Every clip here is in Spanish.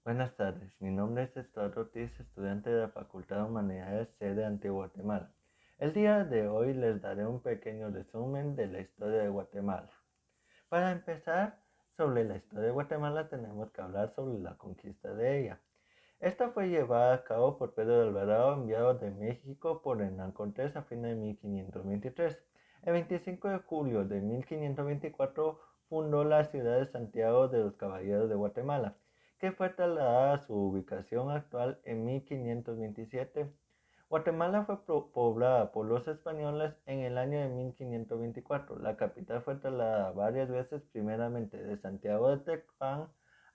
Buenas tardes, mi nombre es Estuardo Ortiz, estudiante de la Facultad de Humanidades, sede Antigua Guatemala. El día de hoy les daré un pequeño resumen de la historia de Guatemala. Para empezar, sobre la historia de Guatemala tenemos que hablar sobre la conquista de ella. Esta fue llevada a cabo por Pedro de Alvarado, enviado de México por Hernán Cortés a fines de 1523. El 25 de julio de 1524 fundó la ciudad de Santiago de los Caballeros de Guatemala, que fue trasladada a su ubicación actual en 1527. Guatemala fue poblada por los españoles en el año de 1524. La capital fue trasladada varias veces, primeramente de Santiago de Tecpan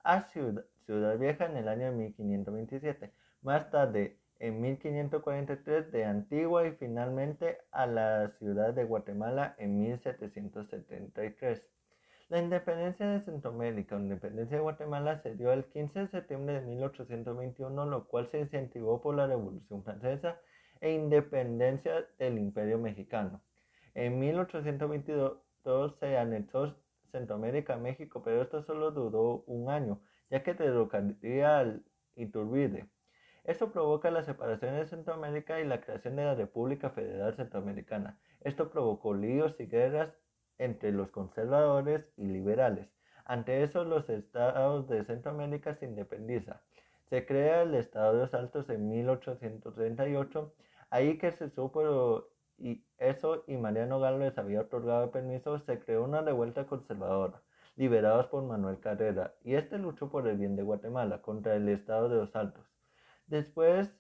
a Ciudad Vieja en el año de 1527, más tarde en 1543 de Antigua y finalmente a la ciudad de Guatemala en 1773. La independencia de Centroamérica o independencia de Guatemala se dio el 15 de septiembre de 1821, lo cual se incentivó por la Revolución Francesa e independencia del Imperio Mexicano. En 1822 se anexó Centroamérica a México, pero esto solo duró un año, ya que derrocaría al Iturbide. Esto provoca la separación de Centroamérica y la creación de la República Federal Centroamericana. Esto provocó líos y guerras entre los conservadores y liberales. Ante eso, los estados de Centroamérica se independizan. Se crea el Estado de los Altos en 1838, ahí que se supo y Mariano Galo les había otorgado permiso, se creó una revuelta conservadora, liberados por Manuel Carrera, y este luchó por el bien de Guatemala contra el Estado de los Altos. Después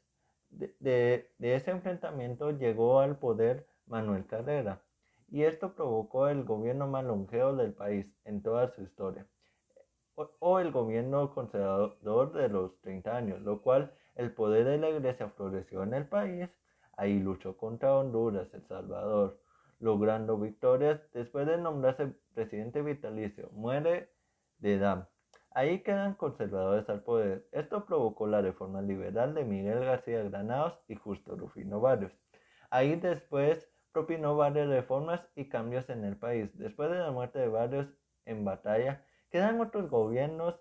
de ese enfrentamiento llegó al poder Manuel Carrera, y esto provocó el gobierno más longevo del país en toda su historia, o el gobierno conservador de los 30 años, lo cual el poder de la iglesia floreció en el país. Ahí luchó contra Honduras, El Salvador, logrando victorias. Después de nombrarse presidente vitalicio, muere de edad. Ahí quedan conservadores al poder. Esto provocó la reforma liberal de Miguel García Granados y Justo Rufino Barrios. Ahí después propinó varias reformas y cambios en el país. Después de la muerte de Barrios en batalla, quedan otros gobiernos.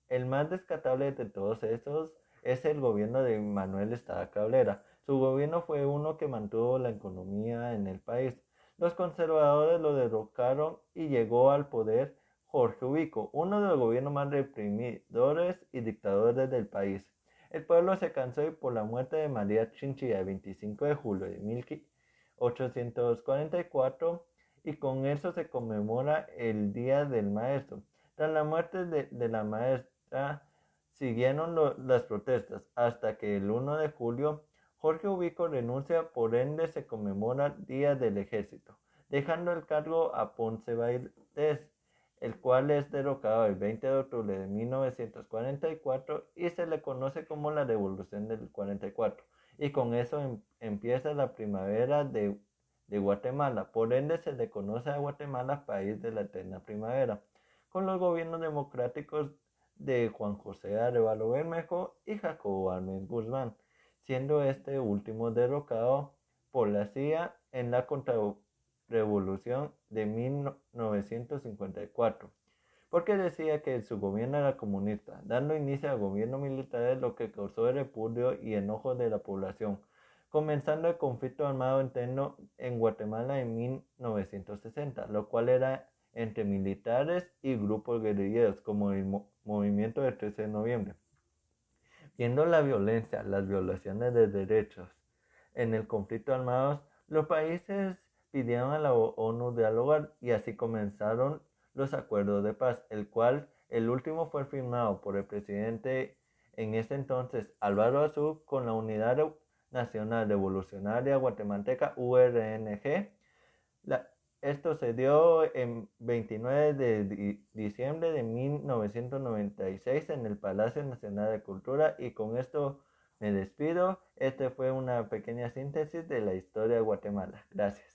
El más descatable de todos estos es el gobierno de Manuel Estrada Cabrera. Su gobierno fue uno que mantuvo la economía en el país. Los conservadores lo derrocaron y llegó al poder Jorge Ubico, uno de los gobiernos más reprimidores y dictadores del país. El pueblo se cansó y por la muerte de María Chinchilla el 25 de julio de 1844 y con eso se conmemora el Día del Maestro. Tras la muerte de la maestra, siguieron las protestas hasta que el 1 de julio Jorge Ubico renuncia, por ende se conmemora Día del Ejército, dejando el cargo a Ponce Valdés, el cual es derrocado el 20 de octubre de 1944 y se le conoce como la Revolución del 44. Y con eso empieza la primavera de Guatemala. Por ende se le conoce a Guatemala país de la eterna primavera, con los gobiernos democráticos de Juan José Arevalo Bermejo y Jacobo Arbenz Guzmán, siendo este último derrocado por la CIA en la contrarrevolución de 1954, porque decía que su gobierno era comunista, dando inicio al gobierno militar, lo que causó el repudio y enojo de la población, comenzando el conflicto armado interno en Guatemala en 1960, lo cual era entre militares y grupos guerrilleros, como el movimiento del 13 de noviembre. Viendo la violencia, las violaciones de derechos en el conflicto armado, los países pidieron a la ONU dialogar y así comenzaron los acuerdos de paz, el cual el último fue firmado por el presidente en ese entonces Álvaro Azul con la Unidad Nacional Revolucionaria Guatemalteca URNG. Esto se dio el 29 de diciembre de 1996 en el Palacio Nacional de Cultura, y con esto me despido. Esta fue una pequeña síntesis de la historia de Guatemala. Gracias.